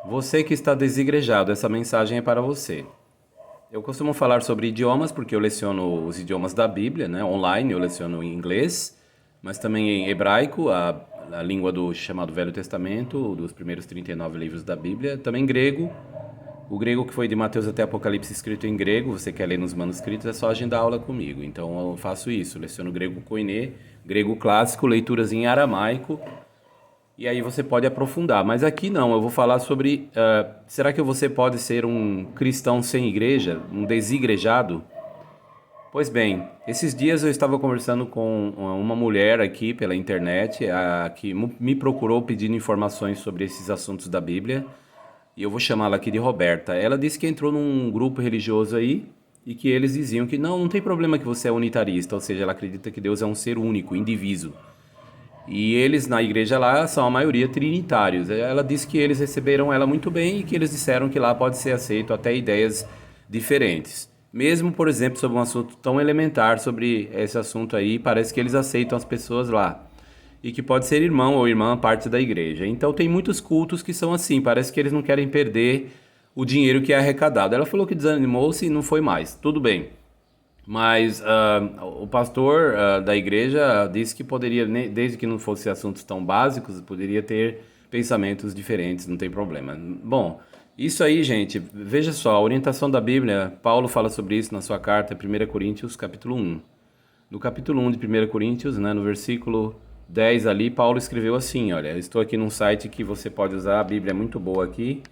Você que está desigrejado, essa mensagem é para você. Eu costumo falar sobre idiomas porque eu leciono os idiomas da Bíblia, né? Online, eu leciono em inglês, mas também em hebraico, a língua do chamado Velho Testamento, dos primeiros 39 livros da Bíblia, também grego, o grego que foi de Mateus até Apocalipse escrito em grego, você quer ler nos manuscritos, é só agendar aula comigo. Então eu faço isso, leciono grego koiné, grego clássico, leituras em aramaico, e aí você pode aprofundar. Mas aqui não, eu vou falar sobre, será que você pode ser um cristão sem igreja, um desigrejado? Pois bem, esses dias eu estava conversando com uma mulher aqui pela internet, que me procurou pedindo informações sobre esses assuntos da Bíblia, e eu vou chamá-la aqui de Roberta. Ela disse que entrou num grupo religioso aí e que eles diziam que não tem problema que você é unitarista, ou seja, ela acredita que Deus é um ser único, indiviso. E eles na igreja lá são a maioria trinitários. Ela disse que eles receberam ela muito bem e que eles disseram que lá pode ser aceito até ideias diferentes. Mesmo, por exemplo, sobre um assunto tão elementar, sobre esse assunto aí, parece que eles aceitam as pessoas lá. E que pode ser irmão ou irmã parte da igreja. Então tem muitos cultos que são assim, parece que eles não querem perder o dinheiro que é arrecadado. Ela falou que desanimou-se e não foi mais. Tudo bem. Mas o pastor da igreja disse que poderia, desde que não fosse assuntos tão básicos, poderia ter pensamentos diferentes, não tem problema. Bom, isso aí, gente, veja só, a orientação da Bíblia, Paulo fala sobre isso na sua carta, 1 Coríntios, capítulo 1. No capítulo 1 de 1 Coríntios, né, no versículo 10 ali, Paulo escreveu assim, olha, eu estou aqui num site que você pode usar, a Bíblia é muito boa aqui,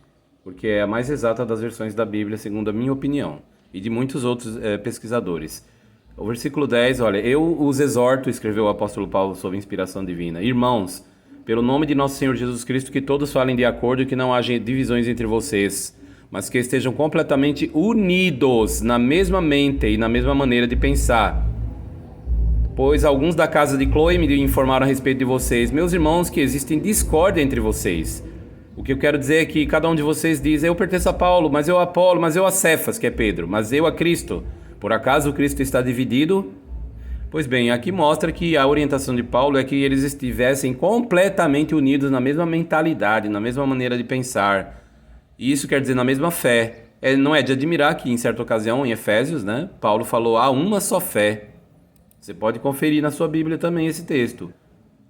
porque é a mais exata das versões da Bíblia, segundo a minha opinião e de muitos outros pesquisadores. O versículo 10, olha, eu os exorto, escreveu o apóstolo Paulo sob inspiração divina, irmãos, pelo nome de nosso Senhor Jesus Cristo, que todos falem de acordo e que não haja divisões entre vocês, mas que estejam completamente unidos na mesma mente e na mesma maneira de pensar. Pois alguns da casa de Cloe me informaram a respeito de vocês, meus irmãos, que existem discórdia entre vocês. O que eu quero dizer é que cada um de vocês diz, eu pertenço a Paulo, mas eu a Apolo, mas eu a Cefas, que é Pedro, mas eu a Cristo. Por acaso Cristo está dividido? Pois bem, aqui mostra que a orientação de Paulo é que eles estivessem completamente unidos na mesma mentalidade, na mesma maneira de pensar. E isso quer dizer na mesma fé. Não é de admirar que em certa ocasião, em Efésios, né, Paulo falou, há uma só fé. Você pode conferir na sua Bíblia também esse texto.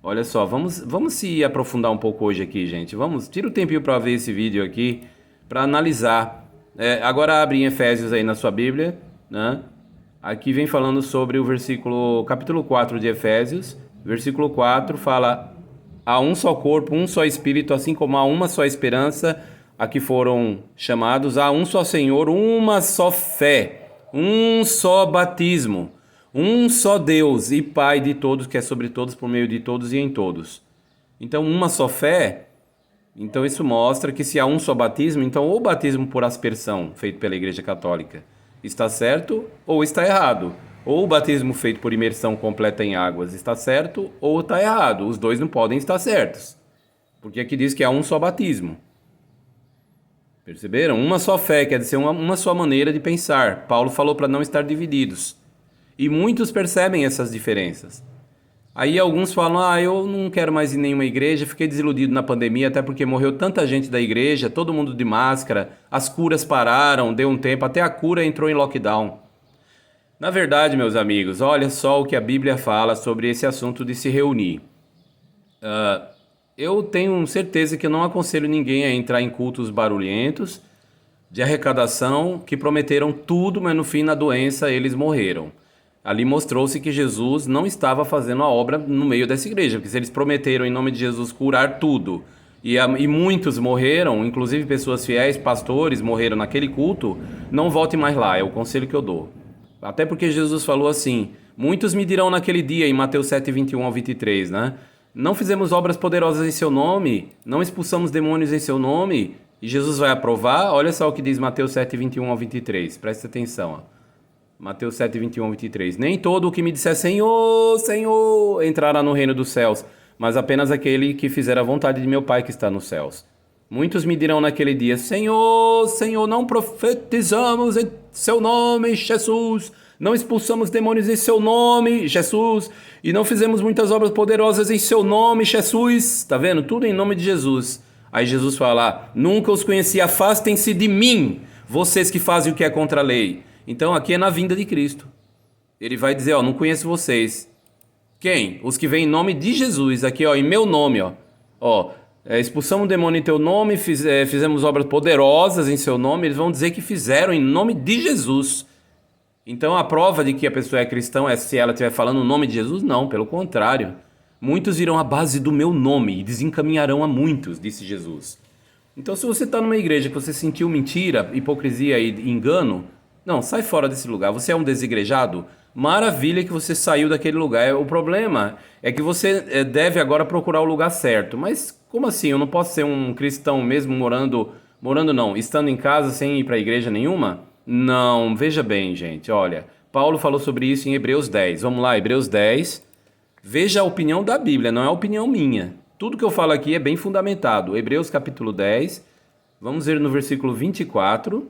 Olha só, vamos se aprofundar um pouco hoje aqui, gente. Tira o tempinho para ver esse vídeo aqui, para analisar. Agora abre em Efésios aí na sua Bíblia, né? Aqui vem falando sobre o capítulo 4 de Efésios. Versículo 4 fala, há um só corpo, um só espírito, assim como há uma só esperança, a que foram chamados, há um só Senhor, uma só fé, um só batismo. Um só Deus e Pai de todos, que é sobre todos, por meio de todos e em todos. Então, uma só fé, então isso mostra que se há um só batismo, então ou o batismo por aspersão, feito pela Igreja Católica, está certo ou está errado. Ou o batismo feito por imersão completa em águas está certo ou está errado. Os dois não podem estar certos. Porque aqui diz que há um só batismo. Perceberam? Uma só fé, quer dizer, uma só maneira de pensar. Paulo falou para não estar divididos. E muitos percebem essas diferenças. Aí alguns falam, eu não quero mais ir em nenhuma igreja, fiquei desiludido na pandemia, até porque morreu tanta gente da igreja, todo mundo de máscara, as curas pararam, deu um tempo, até a cura entrou em lockdown. Na verdade, meus amigos, olha só o que a Bíblia fala sobre esse assunto de se reunir. Eu tenho certeza que eu não aconselho ninguém a entrar em cultos barulhentos, de arrecadação, que prometeram tudo, mas no fim, na doença, eles morreram. Ali mostrou-se que Jesus não estava fazendo a obra no meio dessa igreja, porque se eles prometeram em nome de Jesus curar tudo, e muitos morreram, inclusive pessoas fiéis, pastores, morreram naquele culto, não volte mais lá, é o conselho que eu dou. Até porque Jesus falou assim, muitos me dirão naquele dia, em Mateus 7, 21 ao 23, né? Não fizemos obras poderosas em seu nome, não expulsamos demônios em seu nome, e Jesus vai aprovar? Olha só o que diz Mateus 7, 21 ao 23, presta atenção, ó. Mateus 7, 21 ao 23. Nem todo o que me disser Senhor, Senhor, entrará no reino dos céus, mas apenas aquele que fizer a vontade de meu Pai que está nos céus. Muitos me dirão naquele dia, Senhor, Senhor, não profetizamos em seu nome, Jesus, não expulsamos demônios em seu nome, Jesus, e não fizemos muitas obras poderosas em seu nome, Jesus. Tá vendo? Tudo em nome de Jesus. Aí Jesus fala, nunca os conheci, afastem-se de mim, vocês que fazem o que é contra a lei. Então aqui é na vinda de Cristo. Ele vai dizer, ó, não conheço vocês. Quem? Os que vêm em nome de Jesus, aqui, ó, em meu nome, ó. Ó, expulsamos o demônio em teu nome, fizemos obras poderosas em seu nome, eles vão dizer que fizeram em nome de Jesus. Então a prova de que a pessoa é cristã é se ela estiver falando o nome de Jesus? Não, pelo contrário. Muitos irão à base do meu nome e desencaminharão a muitos, disse Jesus. Então se você está numa igreja que você sentiu mentira, hipocrisia e engano, não, sai fora desse lugar. Você é um desigrejado? Maravilha que você saiu daquele lugar. O problema é que você deve agora procurar o lugar certo. Mas como assim? Eu não posso ser um cristão mesmo morando não, estando em casa sem ir para a igreja nenhuma? Não, veja bem, gente, olha. Paulo falou sobre isso em Hebreus 10. Vamos lá, Hebreus 10. Veja a opinião da Bíblia, não é a opinião minha. Tudo que eu falo aqui é bem fundamentado. Hebreus capítulo 10. Vamos ver no versículo 24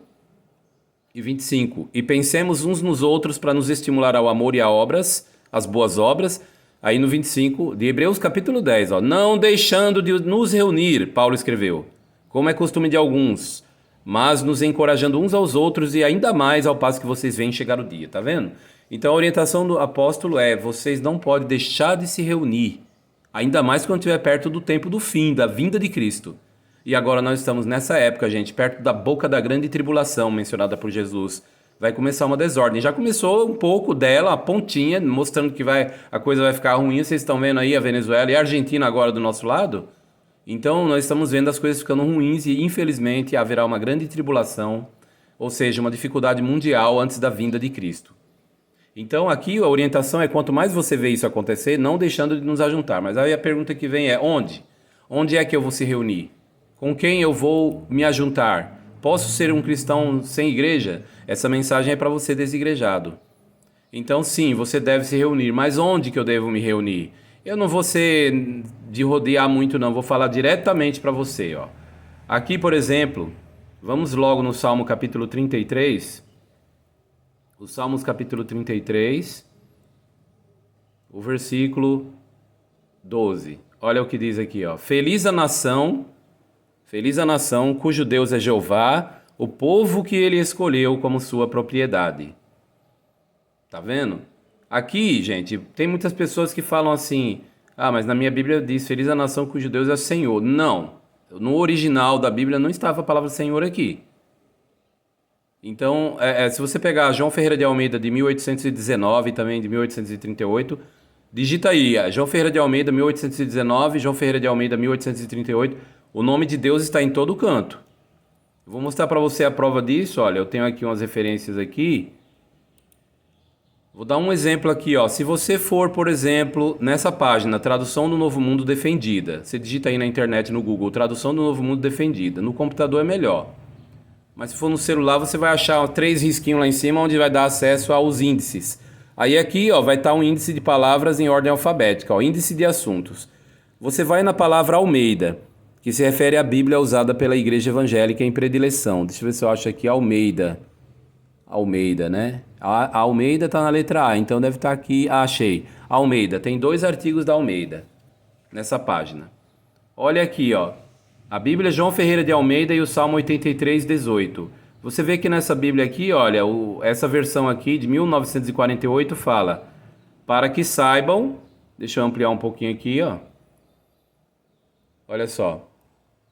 e 25. E pensemos uns nos outros para nos estimular ao amor e a obras, as boas obras. Aí no 25 de Hebreus capítulo 10, ó. Não deixando de nos reunir, Paulo escreveu, como é costume de alguns, mas nos encorajando uns aos outros e ainda mais ao passo que vocês veem chegar o dia, tá vendo? Então a orientação do apóstolo é, vocês não podem deixar de se reunir, ainda mais quando estiver perto do tempo do fim, da vinda de Cristo. E agora nós estamos nessa época, gente, perto da boca da grande tribulação mencionada por Jesus. Vai começar uma desordem. Já começou um pouco dela, a pontinha, mostrando que a coisa vai ficar ruim. Vocês estão vendo aí a Venezuela e a Argentina agora do nosso lado? Então nós estamos vendo as coisas ficando ruins e infelizmente haverá uma grande tribulação, ou seja, uma dificuldade mundial antes da vinda de Cristo. Então aqui a orientação é quanto mais você vê isso acontecer, não deixando de nos ajuntar. Mas aí a pergunta que vem é onde? Onde é que eu vou se reunir? Com quem eu vou me ajuntar? Posso ser um cristão sem igreja? Essa mensagem é para você desigrejado. Então sim, você deve se reunir. Mas onde que eu devo me reunir? Eu não vou ser de rodear muito não, vou falar diretamente para você, ó. Aqui, por exemplo, vamos logo no Salmo capítulo 33. O Salmos capítulo 33, o versículo 12. Olha o que diz aqui, ó. Feliz a nação cujo Deus é Jeová, o povo que ele escolheu como sua propriedade. Tá vendo? Aqui, gente, tem muitas pessoas que falam assim, mas na minha Bíblia diz, feliz a nação cujo Deus é o Senhor. Não, no original da Bíblia não estava a palavra Senhor aqui. Então, se você pegar João Ferreira de Almeida de 1819 e também de 1838, digita aí, João Ferreira de Almeida 1819, João Ferreira de Almeida 1838, o nome de Deus está em todo canto. Eu vou mostrar para você a prova disso, olha, eu tenho aqui umas referências aqui. Vou dar um exemplo aqui, ó. Se você for, por exemplo, nessa página, Tradução do Novo Mundo Defendida, você digita aí na internet, no Google, Tradução do Novo Mundo Defendida. No computador é melhor. Mas se for no celular, você vai achar 3 risquinhos lá em cima, onde vai dar acesso aos índices. Aí aqui, ó, vai estar um índice de palavras em ordem alfabética, ó, índice de assuntos. Você vai na palavra Almeida, que se refere à Bíblia usada pela Igreja Evangélica em predileção. Deixa eu ver se eu acho aqui Almeida. Almeida, né? A Almeida está na letra A, então deve estar aqui. Achei. Almeida, tem 2 artigos da Almeida nessa página. Olha aqui, ó. A Bíblia João Ferreira de Almeida e o Salmo 83, 18. Você vê que nessa Bíblia aqui, olha, essa versão aqui de 1948 fala: para que saibam, deixa eu ampliar um pouquinho aqui, ó. Olha só.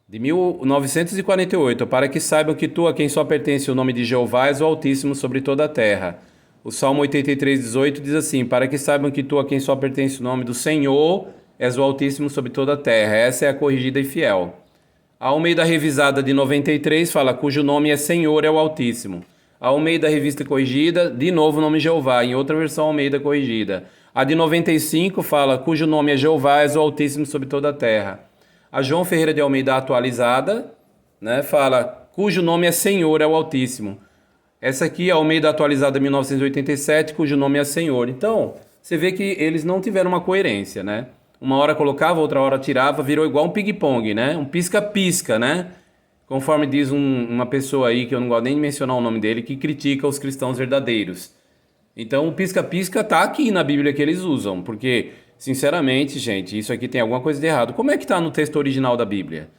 De 1948, para que saibam que tu, a quem só pertence o nome de Jeová, és o Altíssimo sobre toda a terra. O Salmo 83, 18 diz assim: para que saibam que tu, a quem só pertence o nome do Senhor, és o Altíssimo sobre toda a terra. Essa é a corrigida e fiel. A Almeida Revisada de 93 fala: cujo nome é Senhor, é o Altíssimo. A Almeida Revista Corrigida, de novo o nome Jeová, em outra versão Almeida Corrigida. A de 95 fala: cujo nome é Jeová, és o Altíssimo sobre toda a terra. A João Ferreira de Almeida Atualizada, né, fala: cujo nome é Senhor, é o Altíssimo. Essa aqui é a Almeida Atualizada 1987, cujo nome é Senhor. Então, você vê que eles não tiveram uma coerência, né? Uma hora colocava, outra hora tirava, virou igual um ping-pong, né? Um pisca-pisca, né? Conforme diz uma pessoa aí, que eu não gosto nem de mencionar o nome dele, que critica os cristãos verdadeiros. Então, o pisca-pisca tá aqui na Bíblia que eles usam, porque, sinceramente, gente, isso aqui tem alguma coisa de errado. Como é que tá no texto original da Bíblia?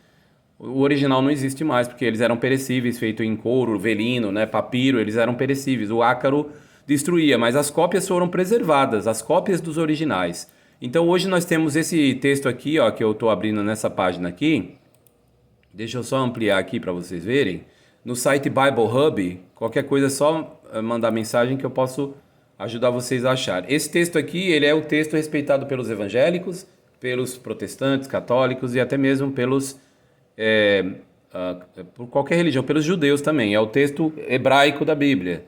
O original não existe mais, porque eles eram perecíveis, feito em couro, velino, né, papiro, eles eram perecíveis. O ácaro destruía, mas as cópias foram preservadas, as cópias dos originais. Então hoje nós temos esse texto aqui, ó, que eu estou abrindo nessa página aqui. Deixa eu só ampliar aqui para vocês verem. No site Bible Hub, qualquer coisa é só mandar mensagem que eu posso ajudar vocês a achar. Esse texto aqui, ele é o texto respeitado pelos evangélicos, pelos protestantes, católicos e até mesmo pelos por qualquer religião, pelos judeus também. É o texto hebraico da Bíblia,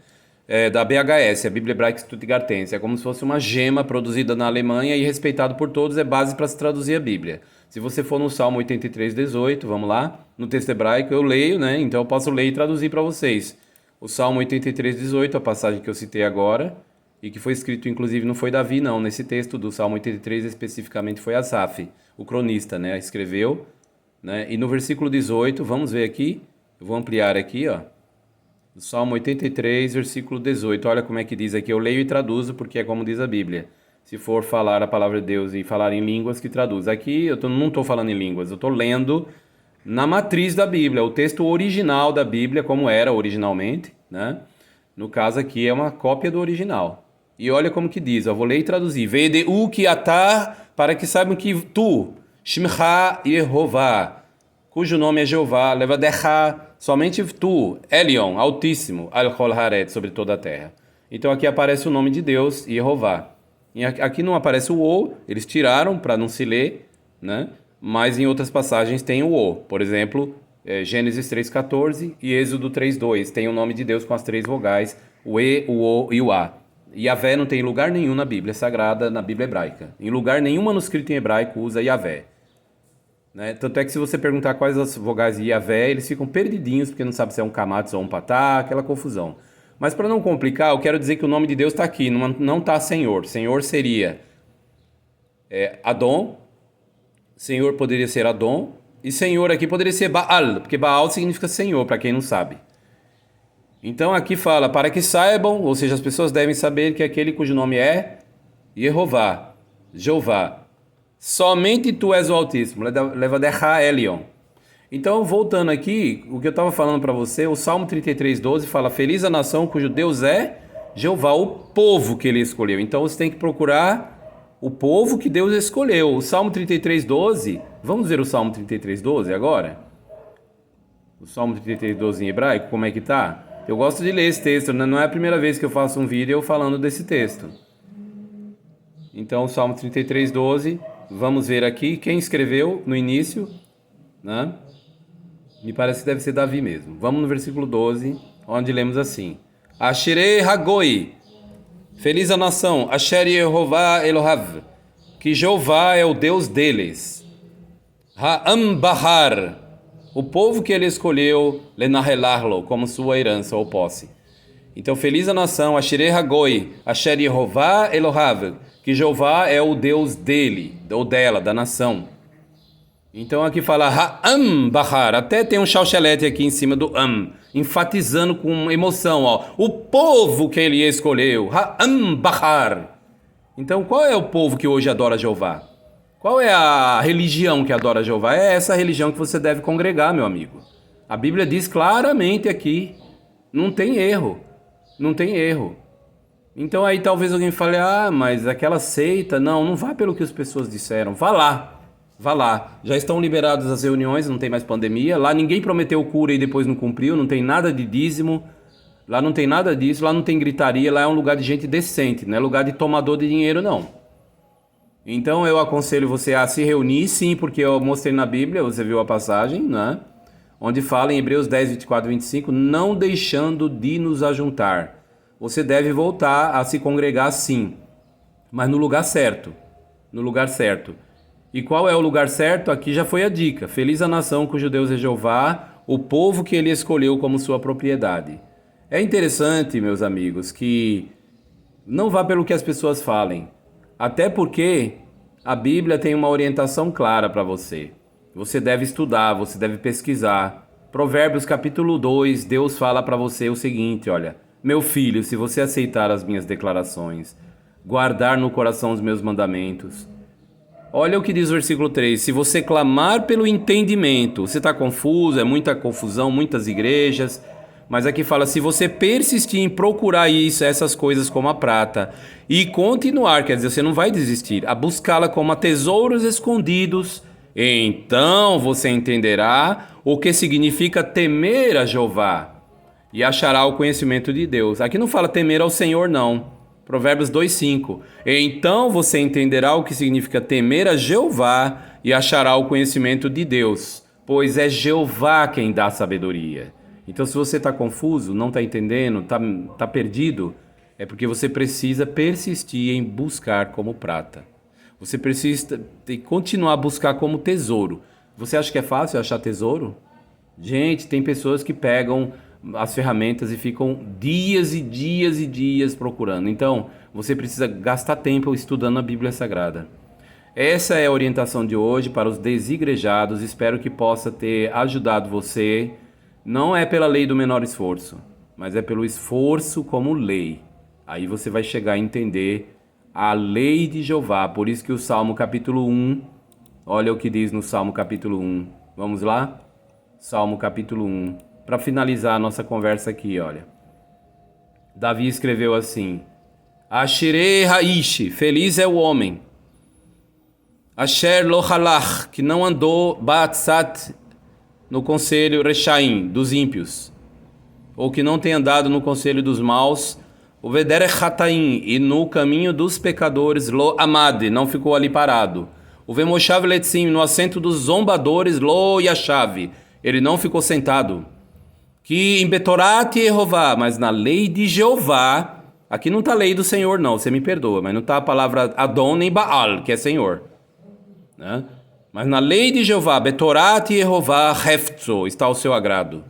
da BHS, a Bíblia Hebraica Stuttgartense. É como se fosse uma gema produzida na Alemanha e respeitado por todos, é base para se traduzir a Bíblia. Se você for no Salmo 83:18, vamos lá, no texto hebraico eu leio, né? Então eu posso ler e traduzir para vocês. O Salmo 83:18, a passagem que eu citei agora, e que foi escrito, inclusive, não foi Davi, não. Nesse texto do Salmo 83, especificamente, foi Asaf, o cronista, né? Escreveu, né? E no versículo 18, vamos ver aqui, eu vou ampliar aqui, ó. Salmo 83, versículo 18. Olha como é que diz aqui. Eu leio e traduzo, porque é como diz a Bíblia. Se for falar a palavra de Deus e falar em línguas, que traduz. Aqui não estou falando em línguas, eu estou lendo na matriz da Bíblia, o texto original da Bíblia, como era originalmente, né? No caso aqui é uma cópia do original. E olha como que diz, eu vou ler e traduzir. Vedeu ki atah, para que saibam que tu, Shimcha Yehovah, cujo nome é Jeová, levadecha, somente tu, Elion, Altíssimo, Al-Kol Haret, sobre toda a terra. Então aqui aparece o nome de Deus, Yehová. E aqui não aparece o O, eles tiraram para não se ler, né? Mas em outras passagens tem o O. Por exemplo, Gênesis 3:14 e Êxodo 3:2. Tem o nome de Deus com as três vogais, o E, o O e o A. Yahvé não tem lugar nenhum na Bíblia Sagrada, na Bíblia Hebraica. Em lugar nenhum manuscrito em hebraico usa Yahvé. Né? Tanto é que se você perguntar quais as vogais de Yahvé, eles ficam perdidinhos, porque não sabe se é um kamatz ou um patá, aquela confusão. Mas para não complicar, eu quero dizer que o nome de Deus está aqui, não está Senhor. Senhor seria Adon, Senhor poderia ser Adon, e Senhor aqui poderia ser Baal, porque Baal significa Senhor, para quem não sabe. Então aqui fala, para que saibam, ou seja, as pessoas devem saber que aquele cujo nome é Yehová, Jeová. Somente tu és o Altíssimo, Levadecha Elion. Então, voltando aqui, o que eu estava falando para você, o Salmo 33:12 fala, feliz a nação cujo Deus é Jeová, o povo que ele escolheu. Então, você tem que procurar o povo que Deus escolheu. O Salmo 33:12, vamos ver o Salmo 33:12 agora? O Salmo 33:12 em hebraico, como é que tá? Eu gosto de ler esse texto, né? Não é a primeira vez que eu faço um vídeo falando desse texto. Então, o Salmo 33:12, vamos ver aqui quem escreveu no início, né? Me parece que deve ser Davi mesmo. Vamos no versículo 12, onde lemos assim: Asherei Hagoi, feliz a nação, Asher Yehová Elohav, que Jeová é o Deus deles. Ha'am Bahar, o povo que ele escolheu, Lenahelarlo, como sua herança ou posse. Então, feliz a nação, Asherei Hagoi, Asher Yehová Elohav, que Jeová é o Deus dele, ou dela, da nação. Então aqui fala Ha'am Bahar, até tem um chalchelete aqui em cima do Am, enfatizando com emoção, ó, o povo que ele escolheu, Ha'am Bahar. Então qual é o povo que hoje adora Jeová? Qual é a religião que adora Jeová? É essa religião que você deve congregar, meu amigo. A Bíblia diz claramente aqui, não tem erro, não tem erro. Então aí talvez alguém fale, mas aquela seita, não vá pelo que as pessoas disseram, vá lá. Vá lá, já estão liberadas as reuniões, não tem mais pandemia. Lá ninguém prometeu cura e depois não cumpriu, não tem nada de dízimo. Lá não tem nada disso, lá não tem gritaria, lá é um lugar de gente decente, não é lugar de tomador de dinheiro, não. Então eu aconselho você a se reunir, sim, porque eu mostrei na Bíblia, você viu a passagem, né? Onde fala em Hebreus 10, 24 e 25, não deixando de nos ajuntar. Você deve voltar a se congregar, sim, mas no lugar certo. No lugar certo. E qual é o lugar certo? Aqui já foi a dica. Feliz a nação cujo Deus é Jeová, o povo que ele escolheu como sua propriedade. É interessante, meus amigos, que não vá pelo que as pessoas falem. Até porque a Bíblia tem uma orientação clara para você. Você deve estudar, você deve pesquisar. Provérbios capítulo 2, Deus fala para você o seguinte, olha: meu filho, se você aceitar as minhas declarações, guardar no coração os meus mandamentos, Olha o que diz o versículo 3. Se você clamar pelo entendimento, você está confuso, é muita confusão, muitas igrejas. Mas aqui fala, se você persistir em procurar isso, essas coisas como a prata, e continuar, quer dizer, você não vai desistir, a buscá-la como a tesouros escondidos, então você entenderá o que significa temer a Jeová e achará o conhecimento de Deus. Aqui não fala temer ao Senhor, não. Provérbios 2:5. Então você entenderá o que significa temer a Jeová e achará o conhecimento de Deus, pois é Jeová quem dá sabedoria. Então, se você está confuso, não está entendendo, tá perdido, é porque você precisa persistir em buscar como prata. Você precisa continuar a buscar como tesouro. Você acha que é fácil achar tesouro? Gente, tem pessoas que pegam as ferramentas e ficam dias e dias e dias procurando. Então, você precisa gastar tempo estudando a Bíblia Sagrada. Essa é a orientação de hoje para os desigrejados. Espero que possa ter ajudado você. Não é pela lei do menor esforço, mas é pelo esforço como lei. Aí você vai chegar a entender a lei de Jeová. Por isso que o Salmo capítulo 1, olha o que diz no Salmo capítulo 1. Vamos lá? Salmo capítulo 1. Para finalizar a nossa conversa aqui, olha. Davi escreveu assim: Ashirei Haish, feliz é o homem. Asher lo halach, que não andou Baatzat, no conselho Rechaim, dos ímpios, ou que não tem andado no conselho dos maus, o Vederech Hataim, e no caminho dos pecadores, Lo Amad, não ficou ali parado. O Vemoshav Letzim, no assento dos zombadores, Lo Yashav, ele não ficou sentado. Que em Betorat Yehová, mas na lei de Jeová, aqui não está a lei do Senhor não, você me perdoa, mas não está a palavra Adon nem Baal, que é Senhor, né? Mas na lei de Jeová, Betorat Yehová Heftzo, está ao seu agrado.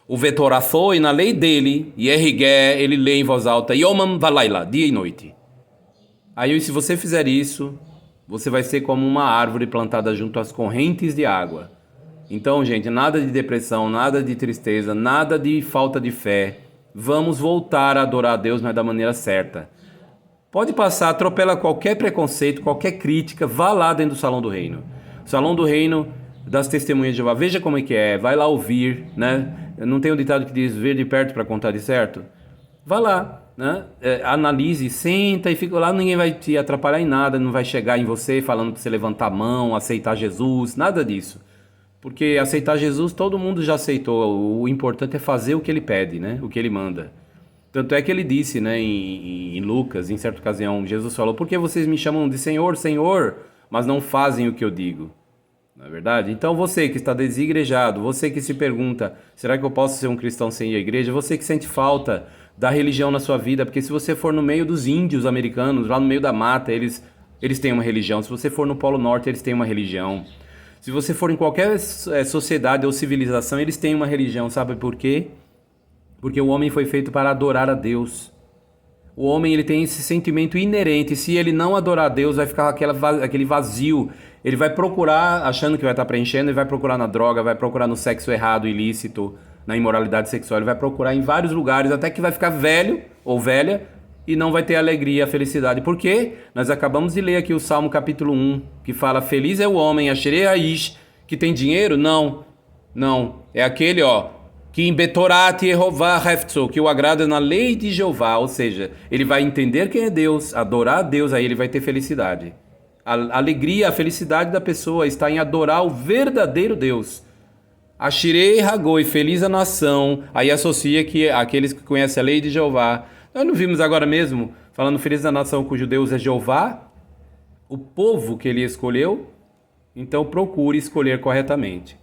O Vetorathó, e na lei dele, Yerigé, ele lê em voz alta, Yomam Valaila, dia e noite. Aí, se você fizer isso, você vai ser como uma árvore plantada junto às correntes de água. Então, gente, nada de depressão, nada de tristeza, nada de falta de fé. Vamos voltar a adorar a Deus, mas da maneira certa. Pode passar, atropela qualquer preconceito, qualquer crítica, vá lá dentro do Salão do Reino. Salão do Reino das Testemunhas de Jeová. Veja como é que é, vai lá ouvir, né? Não tem um ditado que diz ver de perto para contar de certo? Vá lá, né? Analise, senta e fica lá, ninguém vai te atrapalhar em nada, não vai chegar em você falando para você levantar a mão, aceitar Jesus, nada disso. Porque aceitar Jesus todo mundo já aceitou, o importante é fazer o que ele pede, né? O que ele manda. Tanto é que ele disse, né, em Lucas, em certa ocasião, Jesus falou: por que vocês me chamam de Senhor, Senhor, mas não fazem o que eu digo? Não é verdade? Então você que está desigrejado, você que se pergunta, será que eu posso ser um cristão sem ir à igreja? Você que sente falta da religião na sua vida, porque se você for no meio dos índios americanos, lá no meio da mata, eles têm uma religião. Se você for no Polo Norte, eles têm uma religião. Se você for em qualquer sociedade ou civilização, eles têm uma religião. Sabe por quê? Porque o homem foi feito para adorar a Deus. O homem, ele tem esse sentimento inerente. Se ele não adorar a Deus, vai ficar aquele vazio. Ele vai procurar, achando que vai estar preenchendo, ele vai procurar na droga, vai procurar no sexo errado, ilícito, na imoralidade sexual. Ele vai procurar em vários lugares, até que vai ficar velho ou velha e não vai ter alegria, felicidade. Por quê? Nós acabamos de ler aqui o Salmo capítulo 1, que fala: feliz é o homem, Asherei Haish, que tem dinheiro? Não. É aquele, que em Betorat Yehová Heftzo, que o agrada na lei de Jeová, ou seja, ele vai entender quem é Deus, adorar a Deus, aí ele vai ter felicidade. A alegria, a felicidade da pessoa está em adorar o verdadeiro Deus. Ashirei Hagoi, feliz a nação, aí associa que aqueles que conhecem a lei de Jeová. Nós não vimos agora mesmo, falando feliz a nação cujo Deus é Jeová, o povo que ele escolheu? Então procure escolher corretamente.